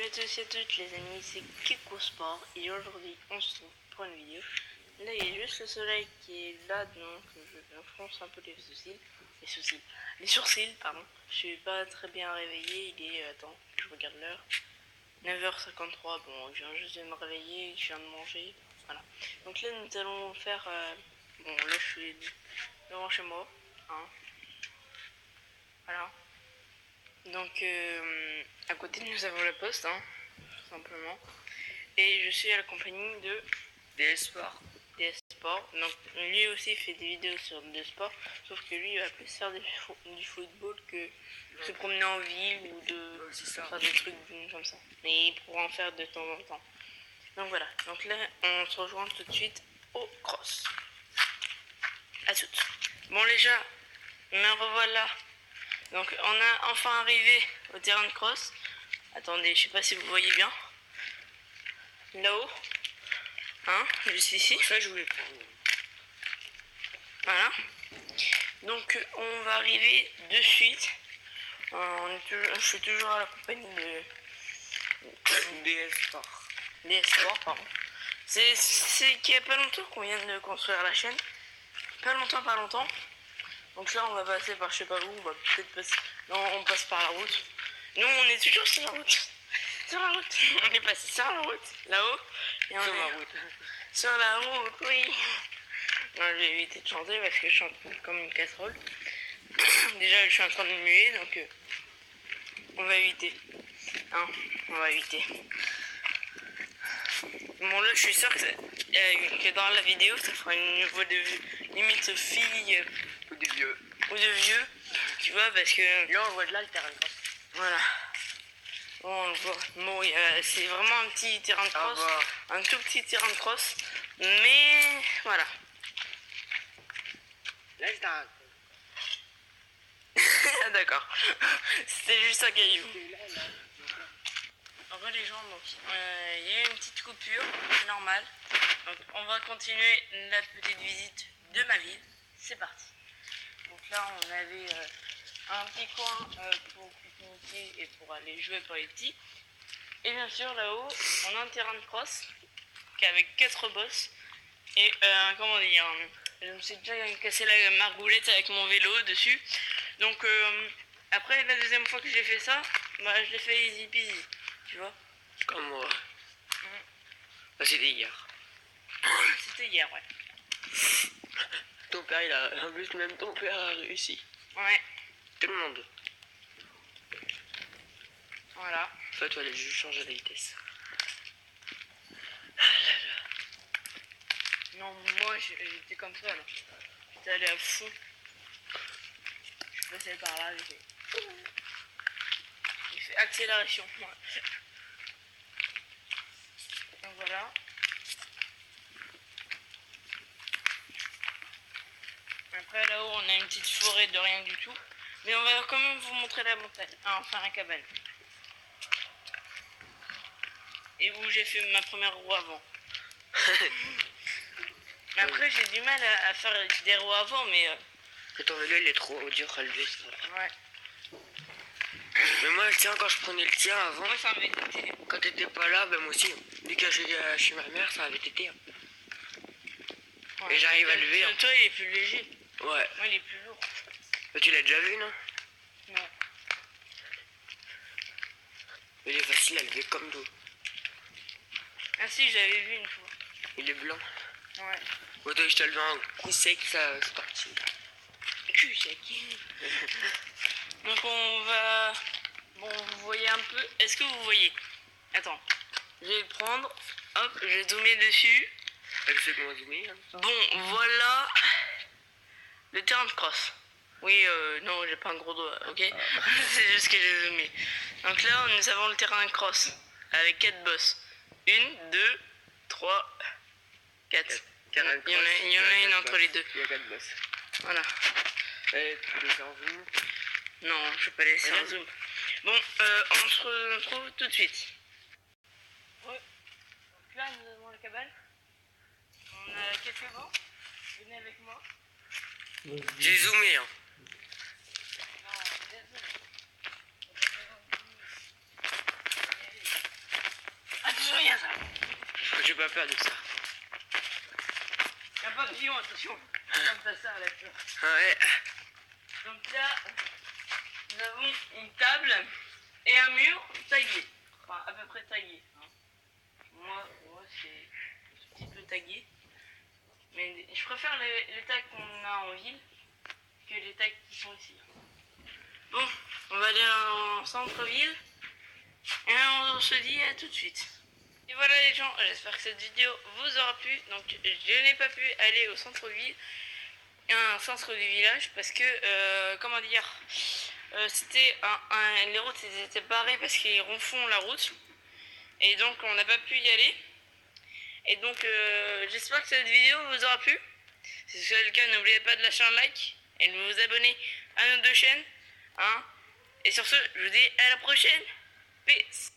à tous et à toutes les amis, c'est Kiko Sport et aujourd'hui on se trouve pour une vidéo. Là il y a juste le soleil qui est là, donc je fronce un peu les sourcils, pardon. Je suis pas très bien réveillé, il est, attends, je regarde l'heure, 9h53, bon je viens juste de me réveiller, je viens de manger, voilà. Donc là nous allons faire, bon là je suis devant chez moi, hein, voilà. Donc à côté nous avons la poste, hein, tout simplement. Et je suis à la compagnie de DS Sport. DS Sport. Donc lui aussi fait des vidéos sur DS Sport, sauf que lui il va plus faire du football que se promener en ville ou de faire des trucs comme ça. Mais il pourra en faire de temps en temps. Donc voilà. Donc là on se rejoint tout de suite au cross. À toutes. Bon les gars, me revoilà. Donc on a enfin arrivé au terrain de cross. Attendez, je sais pas si vous voyez bien. Là-haut. Hein, juste ici. Ça je voulais prendre. Voilà. Donc on va arriver de suite. Je suis toujours à la compagnie de DS Sport. DS Sport, pardon. C'est qu'il n'y a pas longtemps qu'on vient de construire la chaîne. Pas longtemps. Donc là on va passer par je sais pas où, on va peut-être passer. Non, on passe par la route. Non, on est toujours sur la route. Sur la route. On est passé sur la route, là-haut. Et on Sur est... la route. Sur la route, oui. Non, je vais éviter de chanter parce que je chante comme une casserole. Déjà, je suis en train de muer, donc on va éviter. Hein, on va éviter. Bon, là, je suis sûr que dans la vidéo, ça fera une voix de limite fille Ou des vieux. ou de vieux. Tu vois, parce que Là on voit de là le terrain de cross. voilà. Bon, on le voit. Bon, c'est vraiment un petit terrain de cross. Un tout petit terrain de cross. Mais voilà. Là c'est un. Ah, d'accord. C'était juste un caillou. En vrai les gens, donc il y a eu une petite coupure, c'est normal. Donc on va continuer la petite visite de ma ville. C'est parti. Donc là on avait un petit coin pour pique-niquer et pour aller jouer pour les petits. Et bien sûr là-haut on a un terrain de cross avec 4 bosses. Et comment dire, je me suis déjà cassé la margoulette avec mon vélo dessus. Donc après la deuxième fois que j'ai fait ça, bah, je l'ai fait easy peasy, tu vois. Comme moi. Bah, c'était hier. C'était hier, ouais. Ton père il a. En plus même ton père a réussi. Ouais, Tout le monde. voilà. Toi tu allais juste changer la vitesse. Ah là là. Non, moi j'étais comme ça là. J'étais allé à fond. Je suis passé par là, j'ai fait accélération. Ouais. Donc voilà. Après là-haut on a une petite forêt de rien du tout. Mais on va quand même vous montrer la montagne. Ah, enfin la cabane. Et où j'ai fait ma première roue avant. Mais après j'ai du mal à faire des roues avant, mais Que ton vélo il est trop dur à lever. ouais. Mais moi tiens quand je prenais le tien avant. Moi ça m'avait été. Quand t'étais pas là, ben moi aussi. Dès que j'étais chez ma mère, ça avait été. Ouais. Et j'arrive à lever. Hein. Toi il est plus léger. Ouais. Moi il est plus lourd. Mais tu l'as déjà vu, non? Non. Il est facile à lever comme d'eau. Ah si, j'avais vu une fois. Il est blanc. Ouais. Ouais, toi, je te levé un coup sec, ça c'est parti. Cul sec. Donc on va... Bon, vous voyez un peu... Est-ce que vous voyez? Attends. Je vais le prendre. Hop, je vais zoomer dessus. Elle sait comment zoomer. Hein. Bon, voilà le terrain de cross. Oui, non, j'ai pas un gros doigt, ok. C'est juste que j'ai zoomé. Donc là, nous avons le terrain de cross avec 4 bosses. 1, 2, 3, 4. Il y en a une entre les deux. Il y a 4 bosses. Voilà. Et tu peux faire zoom. Non, je vais pas laisser un zoom. Bon, on se retrouve tout de suite. Ouais. Donc là, nous avons la cabane. On a quelques bancs. Venez avec moi. J'ai zoomé, hein. Non, désolé. pas peur de ça. Y'a pas de pion, attention. Comme ça à la peur. Ouais. Donc là, nous avons une table et un mur taillé. Enfin, à peu près taillé. Hein. Moi c'est un petit peu taillé. Mais je préfère les tags qu'on a en ville que les tags qui sont ici. Bon, on va aller en centre-ville. Et on se dit à tout de suite. Et voilà les gens, j'espère que cette vidéo vous aura plu. Donc je n'ai pas pu aller au centre-ville, un centre du village, parce que, comment dire, c'était les routes étaient barrées parce qu'ils refont la route. Et donc on n'a pas pu y aller. Et donc j'espère que cette vidéo vous aura plu. Si c'est le cas, n'oubliez pas de lâcher un like et de vous abonner à nos deux chaînes. Hein. Et sur ce, je vous dis à la prochaine. Peace.